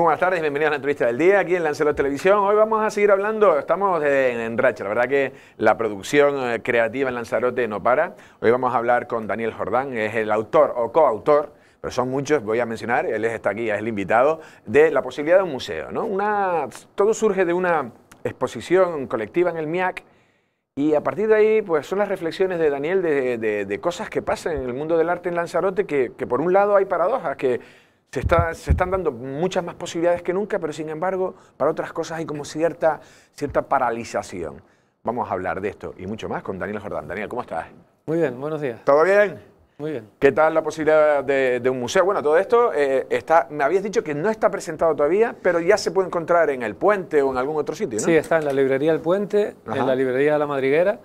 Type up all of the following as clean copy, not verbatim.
Muy buenas tardes y bienvenidos a la entrevista del día aquí en Lanzarote Televisión. Hoy vamos a seguir hablando, estamos en racha, la verdad que la producción creativa en Lanzarote no para. Hoy vamos a hablar con Daniel Jordán, es el autor o coautor, pero son muchos, voy a mencionar, él está aquí, es el invitado, de la posibilidad de un museo, ¿no? Todo surge de una exposición colectiva en el MIAC y a partir de ahí pues son las reflexiones de Daniel de cosas que pasan en el mundo del arte en Lanzarote que por un lado hay paradojas, que se están dando muchas más posibilidades que nunca, pero sin embargo, para otras cosas hay como cierta paralización. Vamos a hablar de esto y mucho más con Daniel Jordán. Daniel, ¿cómo estás? Muy bien, buenos días. ¿Todo bien? Muy bien. ¿Qué tal la posibilidad de un museo? Bueno, todo esto me habías dicho que no está presentado todavía, pero ya se puede encontrar en El Puente o en algún otro sitio, ¿no? Sí, está en la librería El Puente, Ajá. en la librería La Madriguera,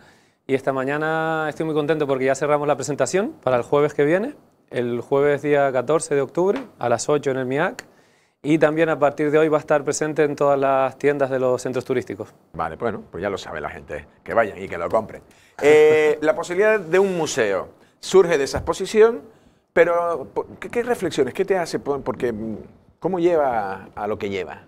y esta mañana estoy muy contento porque ya cerramos la presentación para el jueves que viene. El jueves día 14 de octubre a las 8 en el MIAC, y también a partir de hoy va a estar presente en todas las tiendas de los centros turísticos. Vale, bueno, pues ya lo sabe la gente, que vayan y que lo compren. La posibilidad de un museo surge de esa exposición, pero ¿qué reflexiones? ¿Qué te hace? Porque, ¿cómo lleva a lo que lleva?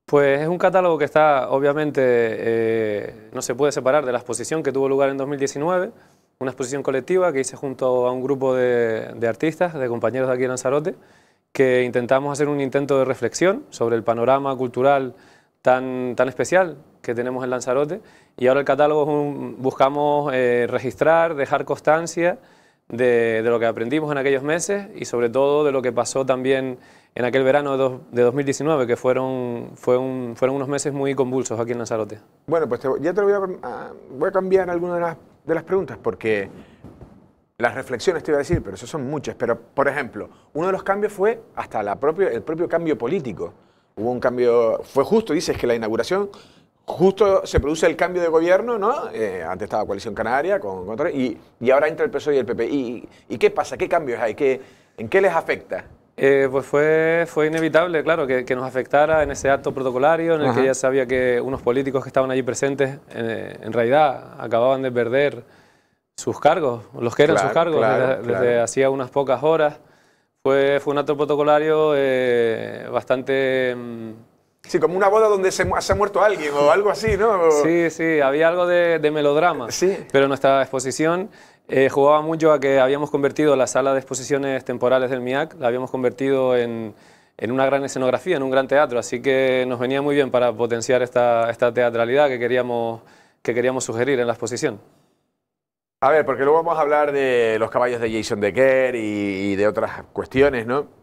Pues es un catálogo que está, obviamente, no se puede separar de la exposición que tuvo lugar en 2019, una exposición colectiva que hice junto a un grupo de artistas, de compañeros de aquí en Lanzarote, que intentamos hacer un intento de reflexión sobre el panorama cultural tan especial que tenemos en Lanzarote, y ahora el catálogo buscamos registrar, dejar constancia de lo que aprendimos en aquellos meses y sobre todo de lo que pasó también en aquel verano de 2019, que fueron unos meses muy convulsos aquí en Lanzarote. Bueno, pues ya te voy a cambiar algunas de las preguntas, porque las reflexiones te iba a decir, pero eso son muchas. Pero, por ejemplo, uno de los cambios fue hasta el propio cambio político. Hubo un cambio, fue justo, dices que la inauguración, justo se produce el cambio de gobierno, ¿no? Antes estaba Coalición Canaria y ahora entra el PSOE y el PP. ¿Y qué pasa? ¿Qué cambios hay? ¿En qué les afecta? Pues fue inevitable, claro, que nos afectara en ese acto protocolario en el que ya sabía que unos políticos que estaban allí presentes en realidad acababan de perder sus cargos, los que eran sus cargos, desde hacía unas pocas horas. Fue un acto protocolario bastante... Sí, como una boda donde se ha muerto alguien o algo así, ¿no? Sí, había algo de melodrama, sí. Pero nuestra exposición jugaba mucho a que habíamos convertido la sala de exposiciones temporales del MIAC, la habíamos convertido en una gran escenografía, en un gran teatro, así que nos venía muy bien para potenciar esta teatralidad que queríamos sugerir en la exposición. A ver, porque luego vamos a hablar de los caballos de Jason Decker y de otras cuestiones, ¿no?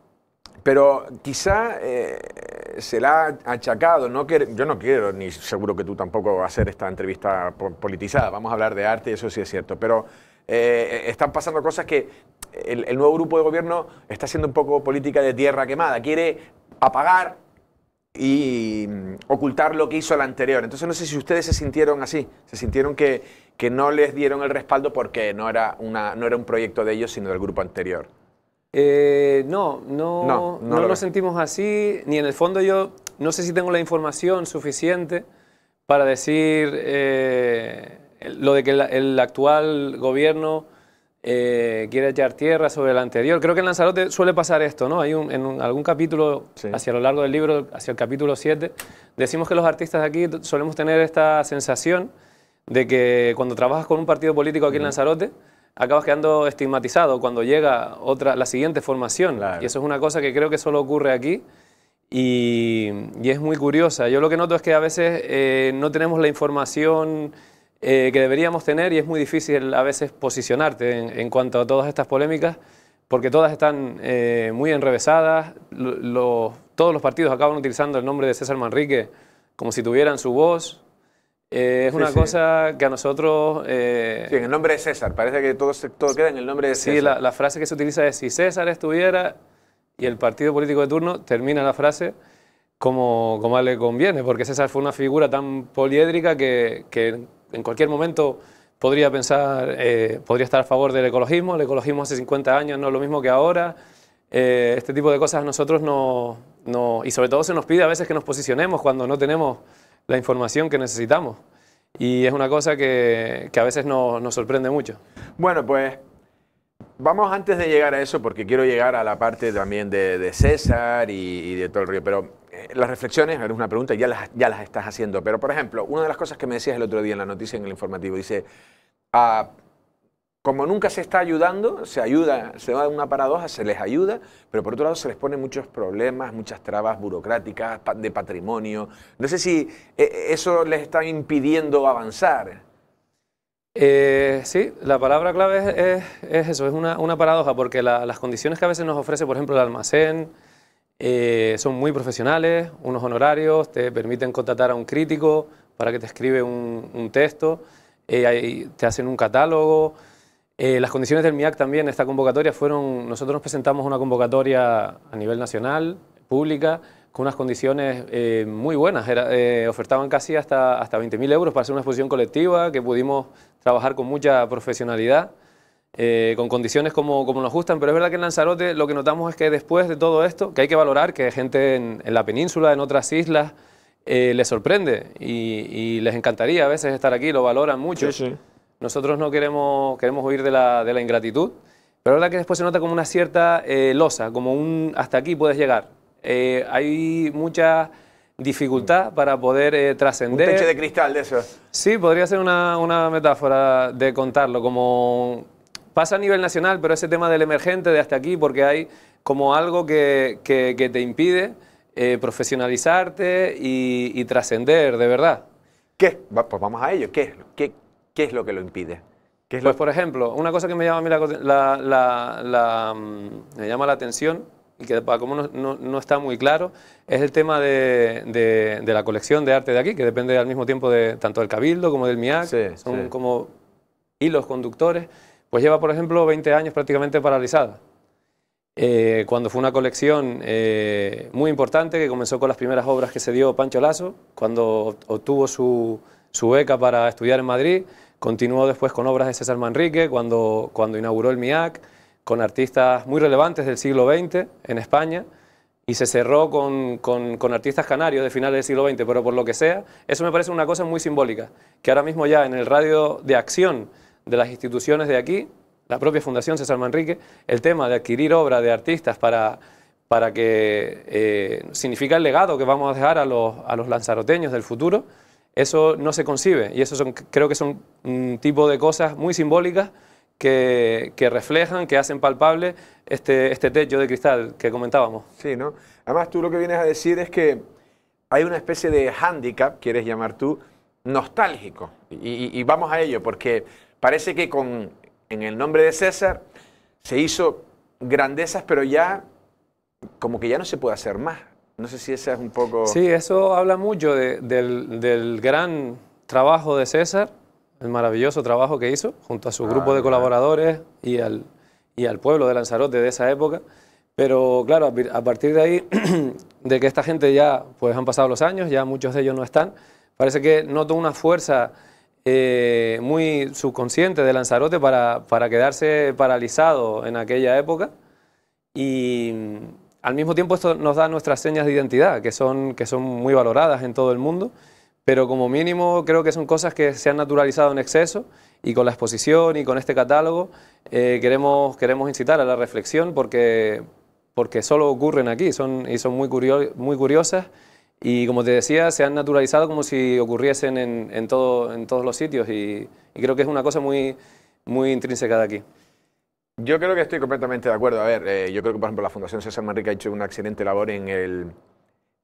Pero quizá se le ha achacado, yo no quiero, ni seguro que tú tampoco, hacer esta entrevista politizada, vamos a hablar de arte, eso sí es cierto, pero están pasando cosas que el nuevo grupo de gobierno está haciendo un poco política de tierra quemada, quiere apagar y ocultar lo que hizo el anterior. Entonces no sé si ustedes se sintieron así, se sintieron que no les dieron el respaldo porque no era un proyecto de ellos, sino del grupo anterior. No lo sentimos así, ni en el fondo yo no sé si tengo la información suficiente para decir lo de que el actual gobierno quiere echar tierra sobre el anterior. Creo que en Lanzarote suele pasar esto, ¿no? Hay en algún capítulo, sí, hacia lo largo del libro, hacia el capítulo 7, decimos que los artistas de aquí solemos tener esta sensación de que cuando trabajas con un partido político aquí en Lanzarote, acabas quedando estigmatizado cuando llega la siguiente formación. Claro. Y eso es una cosa que creo que solo ocurre aquí y es muy curiosa. Yo lo que noto es que a veces no tenemos la información que deberíamos tener y es muy difícil a veces posicionarte en cuanto a todas estas polémicas porque todas están muy enrevesadas. Todos los partidos acaban utilizando el nombre de César Manrique como si tuvieran su voz. Es una cosa que a nosotros... Sí, en el nombre de César, parece que todo queda en el nombre de César. Sí, la frase que se utiliza es si César estuviera, y el partido político de turno termina la frase como a él le conviene, porque César fue una figura tan poliédrica que en cualquier momento podría estar a favor del ecologismo. El ecologismo hace 50 años no es lo mismo que ahora. Este tipo de cosas a nosotros y sobre todo se nos pide a veces que nos posicionemos cuando no tenemos la información que necesitamos. Y es una cosa que a veces nos sorprende mucho. Bueno, pues vamos antes de llegar a eso, porque quiero llegar a la parte también de César y de todo el rollo, pero las reflexiones, es una pregunta, ya las estás haciendo, pero por ejemplo, una de las cosas que me decías el otro día en la noticia, en el informativo, dice, como nunca se está ayudando, se da una paradoja, se les ayuda, pero por otro lado se les ponen muchos problemas, muchas trabas burocráticas, de patrimonio. No sé si eso les está impidiendo avanzar. Sí, la palabra clave es eso, es una paradoja, porque las condiciones que a veces nos ofrece, por ejemplo, el almacén, son muy profesionales, unos honorarios, te permiten contratar a un crítico para que te escribe un texto, te hacen un catálogo. Las condiciones del MIAC también, esta convocatoria nosotros nos presentamos una convocatoria a nivel nacional, pública, con unas condiciones muy buenas. Ofertaban casi hasta 20.000 euros para hacer una exposición colectiva, que pudimos trabajar con mucha profesionalidad, con condiciones como nos gustan, pero es verdad que en Lanzarote lo que notamos es que después de todo esto, que hay que valorar que gente en la península, en otras islas, les sorprende y les encantaría a veces estar aquí, lo valoran mucho. Sí, sí. Nosotros no queremos huir de la ingratitud, pero es verdad que después se nota como una cierta losa, como hasta aquí puedes llegar. Hay mucha dificultad para poder trascender. Un techo de cristal de eso. Sí, podría ser una metáfora de contarlo, como pasa a nivel nacional, pero ese tema del emergente de hasta aquí, porque hay como algo que te impide profesionalizarte y trascender de verdad. ¿Qué? Pues vamos a ello. ¿Qué es lo que lo impide? Pues, por ejemplo, una cosa que me llama a mí me llama la atención y que para como no está muy claro, es el tema de la colección de arte de aquí, que depende al mismo tiempo de tanto del Cabildo como del MIAC, sí, son sí. como hilos conductores. Pues lleva, por ejemplo, 20 años prácticamente paralizada. Cuando fue una colección muy importante, que comenzó con las primeras obras que se dio Pancho Lasso, cuando obtuvo su beca para estudiar en Madrid, continuó después con obras de César Manrique, cuando inauguró el MIAC, con artistas muy relevantes del siglo XX en España, y se cerró con artistas canarios de finales del siglo XX, pero por lo que sea, eso me parece una cosa muy simbólica, que ahora mismo ya en el radio de acción de las instituciones de aquí, la propia Fundación César Manrique, el tema de adquirir obra de artistas para que significa el legado que vamos a dejar a los lanzaroteños del futuro, eso no se concibe, y eso creo que son un tipo de cosas muy simbólicas que reflejan, que hacen palpable este techo de cristal que comentábamos. Sí, ¿no? Además, tú lo que vienes a decir es que hay una especie de hándicap, quieres llamar tú, nostálgico. Y vamos a ello, porque parece que en el nombre de César se hizo grandezas, pero ya como que ya no se puede hacer más. No sé si esa es un poco... Sí, eso habla mucho del gran trabajo de César, el maravilloso trabajo que hizo junto a su grupo de colaboradores y al pueblo de Lanzarote de esa época. Pero claro, a partir de ahí, de que esta gente ya pues han pasado los años, ya muchos de ellos no están, parece que noto una fuerza muy subconsciente de Lanzarote para quedarse paralizado en aquella época, y al mismo tiempo esto nos da nuestras señas de identidad, que son muy valoradas en todo el mundo, pero como mínimo creo que son cosas que se han naturalizado en exceso, y con la exposición y con este catálogo queremos incitar a la reflexión, porque solo ocurren aquí, son muy curiosas, y como te decía, se han naturalizado como si ocurriesen en todos los sitios, y creo que es una cosa muy intrínseca de aquí. Yo creo que estoy completamente de acuerdo. A ver, yo creo que, por ejemplo, la Fundación César Manrique ha hecho una excelente labor en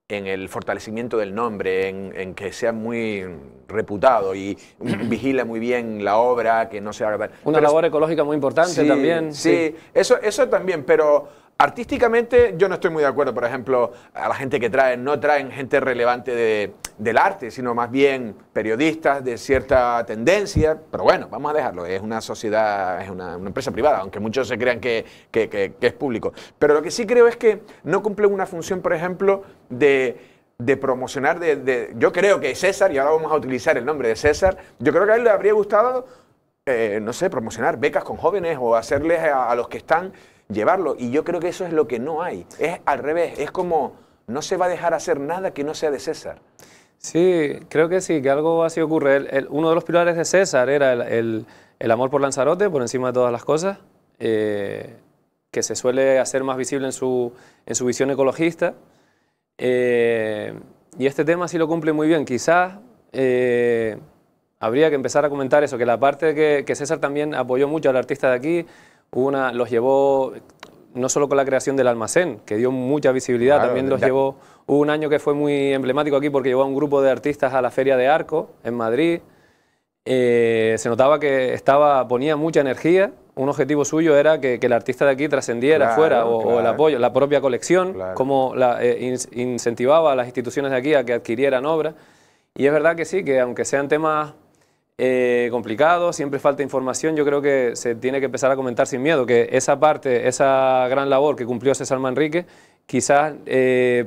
el fortalecimiento del nombre, en que sea muy reputado y vigila muy bien la obra, que no se haga... Una labor ecológica muy importante, sí, también. Sí, sí. Eso también, pero artísticamente yo no estoy muy de acuerdo. Por ejemplo, a la gente que no traen gente relevante del arte, sino más bien periodistas de cierta tendencia. Pero bueno, vamos a dejarlo. Es una sociedad, es una empresa privada, aunque muchos se crean que es público. Pero lo que sí creo es que no cumple una función, por ejemplo, de promocionar, yo creo que César, y ahora vamos a utilizar el nombre de César, yo creo que a él le habría gustado, no sé, promocionar becas con jóvenes o hacerles a los que están, llevarlo. Y yo creo que eso es lo que no hay. Es al revés, es como no se va a dejar hacer nada que no sea de César. Sí, creo que sí, que algo así ocurre. Uno de los pilares de César era el amor por Lanzarote, por encima de todas las cosas, que se suele hacer más visible en su visión ecologista. Y este tema sí lo cumple muy bien. Quizás habría que empezar a comentar eso, que la parte que César también apoyó mucho al artista de aquí, los llevó no solo con la creación del almacén, que dio mucha visibilidad, claro, también los llevó, hubo un año que fue muy emblemático aquí porque llevó a un grupo de artistas a la Feria de Arco, en Madrid. Se notaba que ponía mucha energía. Un objetivo suyo era que el artista de aquí trascendiera fuera, o el apoyo, la propia colección, como incentivaba a las instituciones de aquí a que adquirieran obras. Y es verdad que sí, que aunque sean temas complicados, siempre falta información, yo creo que se tiene que empezar a comentar sin miedo, que esa parte, esa gran labor que cumplió César Manrique, quizás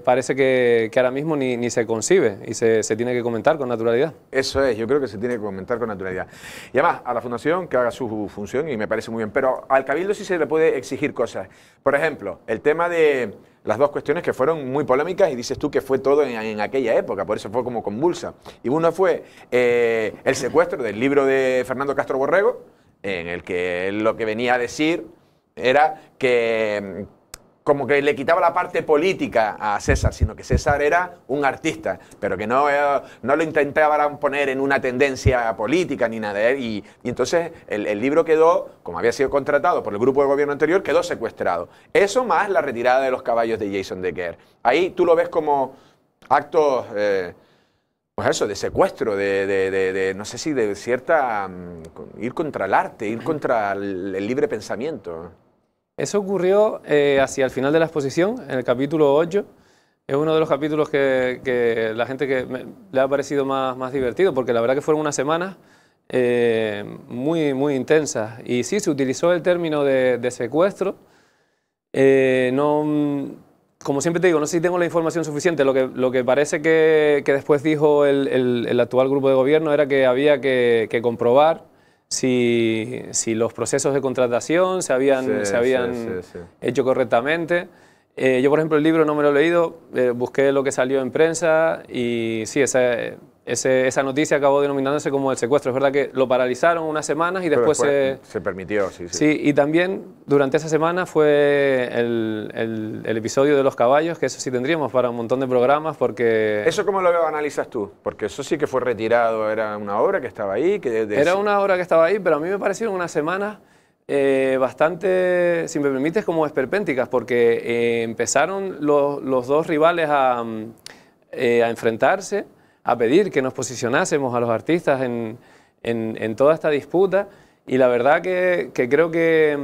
parece que ahora mismo ni se concibe y se tiene que comentar con naturalidad. Eso es, yo creo que se tiene que comentar con naturalidad. Y además, a la Fundación que haga su función y me parece muy bien, pero al Cabildo sí se le puede exigir cosas. Por ejemplo, el tema de las dos cuestiones que fueron muy polémicas y dices tú que fue todo en aquella época, por eso fue como convulsa. Y uno fue el secuestro del libro de Fernando Castro Borrego, en el que él lo que venía a decir era que como que le quitaba la parte política a César, sino que César era un artista, pero que no lo intentaban poner en una tendencia política ni nada. Y entonces el libro quedó, como había sido contratado por el grupo de gobierno anterior, quedó secuestrado. Eso más la retirada de los caballos de Jason Decker. Ahí tú lo ves como actos, pues eso, de secuestro, no sé si de cierta, ir contra el arte, ir contra el libre pensamiento. Eso ocurrió hacia el final de la exposición, en el capítulo 8. Es uno de los capítulos que la gente le ha parecido más divertido, porque la verdad que fueron unas semanas muy intensas. Y sí, se utilizó el término de secuestro. Como siempre te digo, no sé si tengo la información suficiente. Lo que parece que después dijo el actual grupo de gobierno era que había que comprobar si los procesos de contratación se habían hecho correctamente. Yo, por ejemplo, el libro no me lo he leído, busqué lo que salió en prensa y sí, esa noticia acabó denominándose como el secuestro. Es verdad que lo paralizaron unas semanas y después se permitió, sí. Sí, y también durante esa semana fue el episodio de los caballos, que eso sí tendríamos para un montón de programas porque... ¿Eso cómo lo analizas tú? Porque eso sí que fue retirado, era una obra que estaba ahí. Era una obra que estaba ahí, pero a mí me parecieron unas semanas bastante, si me permites, como esperpénticas, porque empezaron los dos rivales a enfrentarse, a pedir que nos posicionásemos a los artistas en toda esta disputa, y la verdad que creo que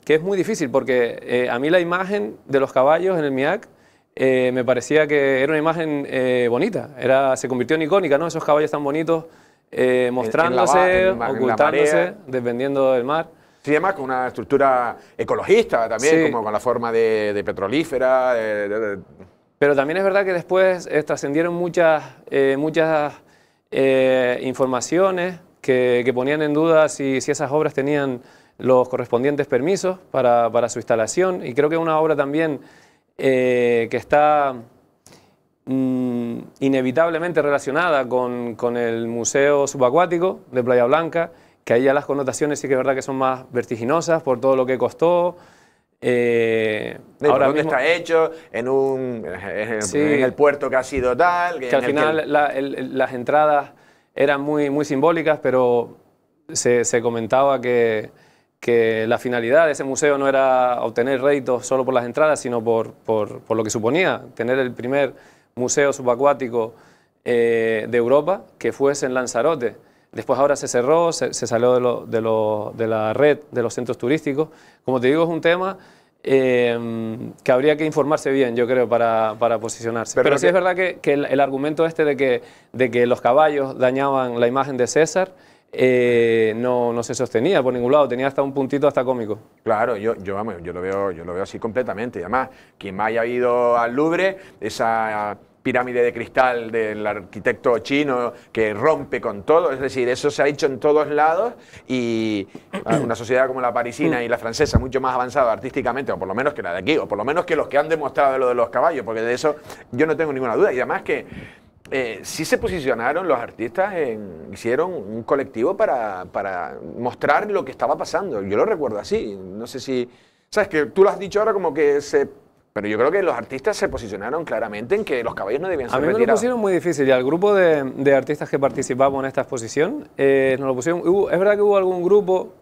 es muy difícil, porque a mí la imagen de los caballos en el MIAC me parecía que era una imagen bonita, se convirtió en icónica, ¿no? Esos caballos tan bonitos mostrándose, ocultándose, dependiendo del mar. Sí, además con una estructura ecologista también, sí, como con la forma de petrolífera. Pero también es verdad que después trascendieron muchas informaciones que ponían en duda si esas obras tenían los correspondientes permisos para su instalación. Y creo que es una obra también que está inevitablemente relacionada con el Museo Subacuático de Playa Blanca, que ahí ya las connotaciones sí que es verdad que son más vertiginosas por todo lo que costó. Ahora mismo está hecho en el puerto que ha sido tal. Que al final las entradas eran muy simbólicas, pero se comentaba que la finalidad de ese museo no era obtener réditos solo por las entradas, sino por lo que suponía tener el primer museo subacuático de Europa que fuese en Lanzarote. Después ahora se cerró, se salió de la red de los centros turísticos. Como te digo, es un tema que habría que informarse bien, yo creo, para posicionarse. Pero sí es verdad que el argumento de que los caballos dañaban la imagen de César no se sostenía por ningún lado, tenía hasta un puntito hasta cómico. Claro, yo lo veo así completamente. Y además, quien haya ido al Louvre, esa pirámide de cristal del arquitecto chino que rompe con todo, es decir, eso se ha hecho en todos lados, y una sociedad como la parisina y la francesa, mucho más avanzada artísticamente, o por lo menos que la de aquí, o por lo menos que los que han demostrado lo de los caballos, porque de eso yo no tengo ninguna duda. Y además que sí se posicionaron los artistas, hicieron un colectivo para mostrar lo que estaba pasando. Yo lo recuerdo así, no sé si... ¿Sabes? Que tú lo has dicho ahora como que Pero yo creo que los artistas se posicionaron claramente en que los caballos no debían ser retirados. A mí me lo pusieron muy difícil y al grupo de artistas que participamos en esta exposición nos lo pusieron. Es verdad que hubo algún grupo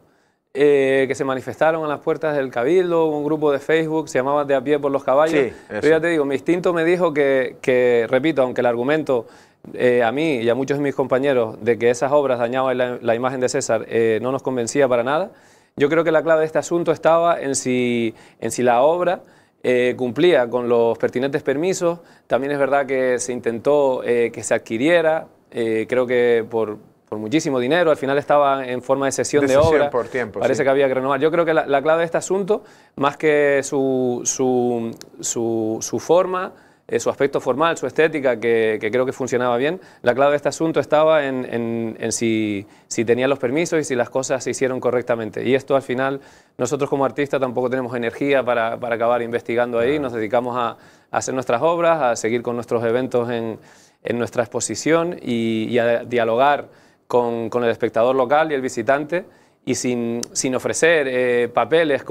que se manifestaron en las puertas del Cabildo, un grupo de Facebook, se llamaba De a pie por los caballos. Sí, pero ya te digo, mi instinto me dijo que repito, aunque el argumento a mí y a muchos de mis compañeros de que esas obras dañaban la imagen de César no nos convencía para nada, yo creo que la clave de este asunto estaba en si la obra cumplía con los pertinentes permisos. También es verdad que se intentó que se adquiriera, creo que por muchísimo dinero, al final estaba en forma de cesión de obra, por tiempo, parece que había que renovar. Yo creo que la clave de este asunto, más que su forma, su aspecto formal, su estética, que creo que funcionaba bien, la clave de este asunto estaba en si tenía los permisos y si las cosas se hicieron correctamente. Y esto al final, nosotros como artistas tampoco tenemos energía para acabar investigando ahí, nos dedicamos a hacer nuestras obras, a seguir con nuestros eventos en nuestra exposición y a dialogar con el espectador local y el visitante, y sin ofrecer papeles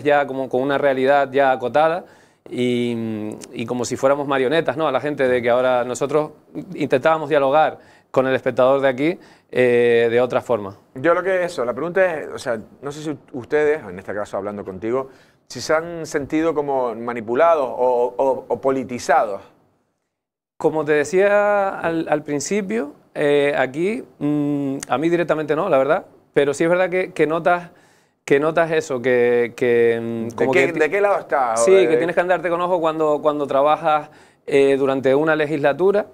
ya como con una realidad ya acotada, y como si fuéramos marionetas, ¿no? A la gente de que ahora nosotros intentábamos dialogar con el espectador de aquí de otra forma. Yo lo que la pregunta es, o sea, no sé si ustedes, en este caso hablando contigo, si se han sentido como manipulados o politizados. Como te decía al principio, aquí a mí directamente no, la verdad, pero sí es verdad que notas eso, ¿De qué lado estás? Sí, que tienes que andarte con ojo cuando trabajas durante una legislatura,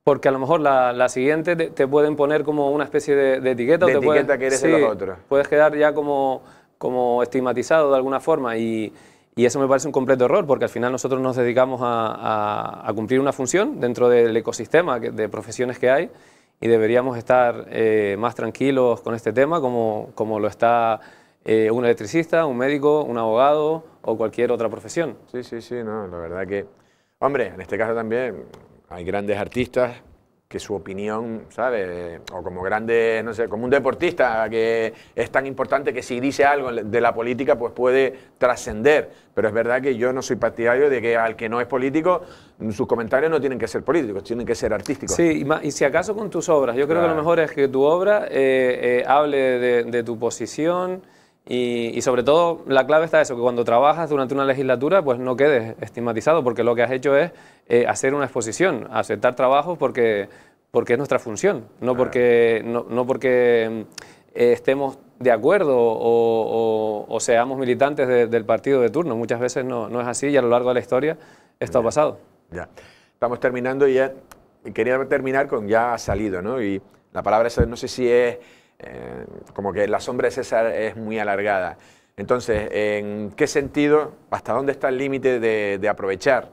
porque a lo mejor la siguiente te pueden poner como una especie de etiqueta. De etiqueta que eres de los otros. Puedes quedar ya como estigmatizado de alguna forma y eso me parece un completo error, porque al final nosotros nos dedicamos a cumplir una función dentro del ecosistema de profesiones que hay y deberíamos estar más tranquilos con este tema como lo está un electricista, un médico, un abogado o cualquier otra profesión. Sí, no, la verdad que... Hombre, en este caso también hay grandes artistas que su opinión, ¿sabes? O como grandes, no sé, como un deportista que es tan importante que si dice algo de la política pues puede trascender. Pero es verdad que yo no soy partidario de que al que no es político, sus comentarios no tienen que ser políticos, tienen que ser artísticos. Sí, y si acaso con tus obras. Yo creo que lo mejor es que tu obra hable de tu posición. Y sobre todo la clave está eso, que cuando trabajas durante una legislatura pues no quedes estigmatizado, porque lo que has hecho es hacer una exposición, aceptar trabajos porque es nuestra función, no porque estemos de acuerdo o seamos militantes del partido de turno. Muchas veces no es así y a lo largo de la historia esto ha pasado. Ya, estamos terminando y ya quería terminar con ya ha salido, ¿no? Y la palabra esa no sé si es... como que la sombra de César es muy alargada. Entonces, ¿en qué sentido, hasta dónde está el límite de aprovechar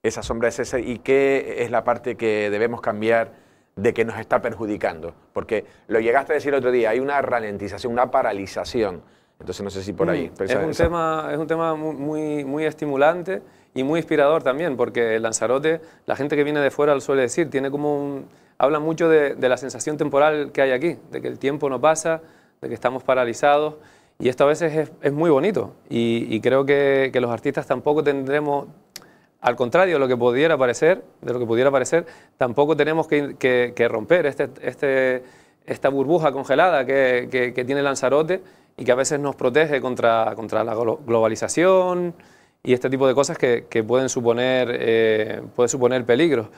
esa sombra de César y qué es la parte que debemos cambiar de que nos está perjudicando? Porque lo llegaste a decir otro día, hay una ralentización, una paralización. Entonces, no sé si por ahí... Es un tema muy estimulante y muy inspirador también, porque Lanzarote, la gente que viene de fuera lo suele decir, tiene como habla mucho de la sensación temporal que hay aquí, de que el tiempo no pasa, de que estamos paralizados, y esto a veces es muy bonito, y creo que los artistas tampoco tendremos, al contrario de lo que pudiera parecer, tampoco tenemos que romper esta burbuja congelada que tiene Lanzarote y que a veces nos protege contra la globalización y este tipo de cosas que pueden suponer peligros.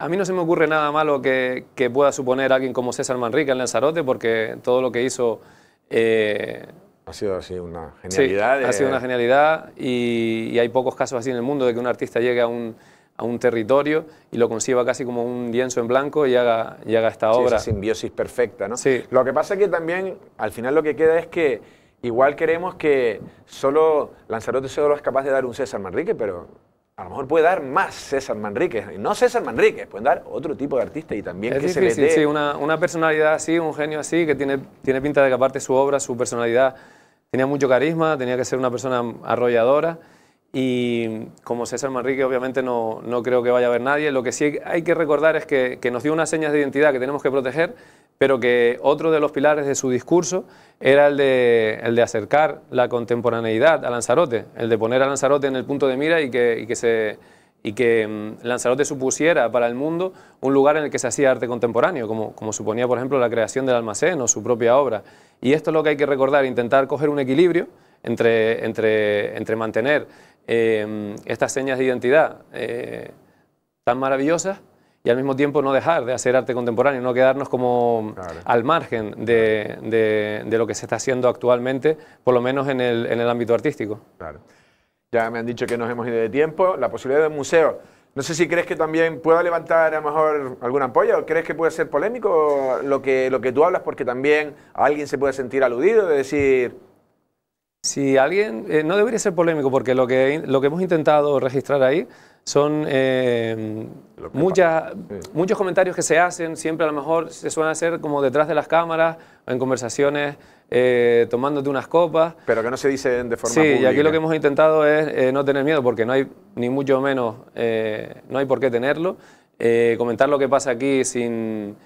A mí no se me ocurre nada malo que pueda suponer alguien como César Manrique en Lanzarote, porque todo lo que hizo... ha sido así una genialidad. Sí, ha sido una genialidad y hay pocos casos así en el mundo de que un artista llegue a un territorio y lo conciba casi como un lienzo en blanco y haga esta obra. Esa simbiosis perfecta, ¿no? Sí. Lo que pasa es que también, al final lo que queda es que igual queremos que Lanzarote solo es capaz de dar un César Manrique, pero... a lo mejor puede dar más César Manrique, no César Manrique, pueden dar otro tipo de artista y también es que difícil, se le dé... Sí, una personalidad así, un genio así, que tiene pinta de que aparte su obra, su personalidad, tenía mucho carisma, tenía que ser una persona arrolladora y como César Manrique obviamente no creo que vaya a haber nadie. Lo que sí hay que recordar es que nos dio unas señas de identidad que tenemos que proteger, pero que otro de los pilares de su discurso era el de acercar la contemporaneidad a Lanzarote, el de poner a Lanzarote en el punto de mira y que Lanzarote supusiera para el mundo un lugar en el que se hacía arte contemporáneo, como suponía, por ejemplo, la creación del Almacén o su propia obra. Y esto es lo que hay que recordar, intentar coger un equilibrio entre mantener estas señas de identidad tan maravillosas y al mismo tiempo no dejar de hacer arte contemporáneo, no quedarnos como al margen de lo que se está haciendo actualmente, por lo menos en el ámbito artístico. Claro. Ya me han dicho que nos hemos ido de tiempo. La posibilidad de un museo, no sé si crees que también pueda levantar a lo mejor alguna ampolla, o crees que puede ser polémico lo que tú hablas, porque también alguien se puede sentir aludido, de decir... Si alguien... no debería ser polémico, porque lo que hemos intentado registrar ahí son muchos comentarios que se hacen, siempre a lo mejor se suelen hacer como detrás de las cámaras, o en conversaciones tomándote unas copas. Pero que no se dicen de forma pública. Sí, y aquí lo que hemos intentado es no tener miedo, porque no hay, ni mucho menos, no hay por qué tenerlo. Comentar lo que pasa aquí sin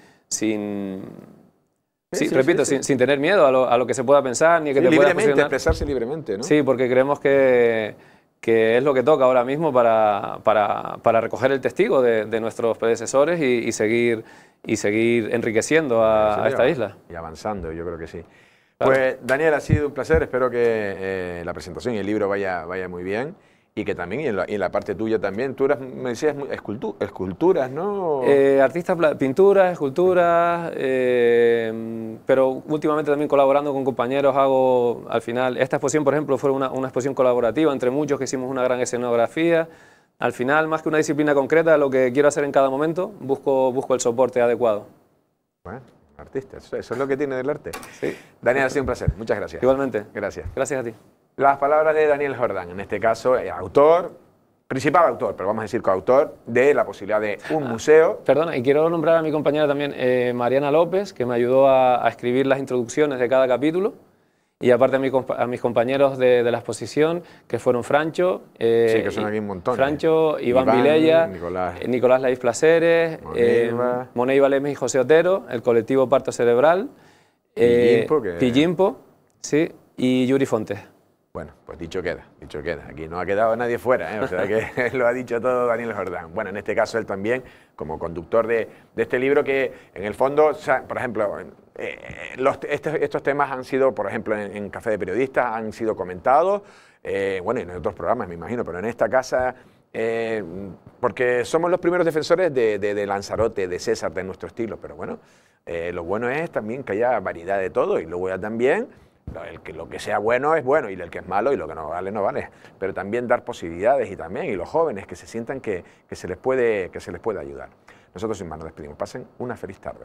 tener miedo a lo que se pueda pensar, ni que te pueda libremente, expresarse libremente, ¿no? Sí, porque creemos que es lo que toca ahora mismo para recoger el testigo de nuestros predecesores y seguir enriqueciendo a esta isla. Y avanzando, yo creo que sí. Claro. Pues Daniel, ha sido un placer, espero que la presentación y el libro vaya muy bien. Y que también, y en la parte tuya también, tú eras, me decías, esculturas, ¿no? Pinturas, esculturas, pero últimamente también colaborando con compañeros hago, al final, esta exposición, por ejemplo, fue una exposición colaborativa entre muchos que hicimos una gran escenografía. Al final, más que una disciplina concreta, lo que quiero hacer en cada momento, busco el soporte adecuado. Bueno, artista, eso es lo que tiene del arte. Sí. Daniel, ha sido un placer, muchas gracias. Igualmente. Gracias. Gracias a ti. Las palabras de Daniel Jordán, en este caso, principal autor, pero vamos a decir coautor, de la posibilidad de un museo. Perdona, y quiero nombrar a mi compañera también, Mariana López, que me ayudó a escribir las introducciones de cada capítulo, y aparte a mis compañeros de la exposición, que fueron Francho, sí, que son aquí un montón. Francho, Iván Vilella, Nicolás Laís Placeres, Moneiva Lemes y José Otero, el colectivo Parto Cerebral, Pillimpo, sí, y Yuri Fontes. Bueno, pues dicho queda. Aquí no ha quedado nadie fuera, ¿eh? O sea que lo ha dicho todo Daniel Jordán. Bueno, en este caso él también, como conductor de este libro que, en el fondo, o sea, por ejemplo, estos temas han sido, por ejemplo, en Café de Periodistas, han sido comentados, bueno, y en otros programas, me imagino, pero en esta casa, porque somos los primeros defensores de Lanzarote, de César, de nuestro estilo, pero bueno, lo bueno es también que haya variedad de todo, y luego ya también... Lo que sea bueno es bueno, y el que es malo y lo que no vale, no vale. Pero también dar posibilidades, y los jóvenes que se sientan que se les puede ayudar. Nosotros sin más nos despedimos. Pasen una feliz tarde.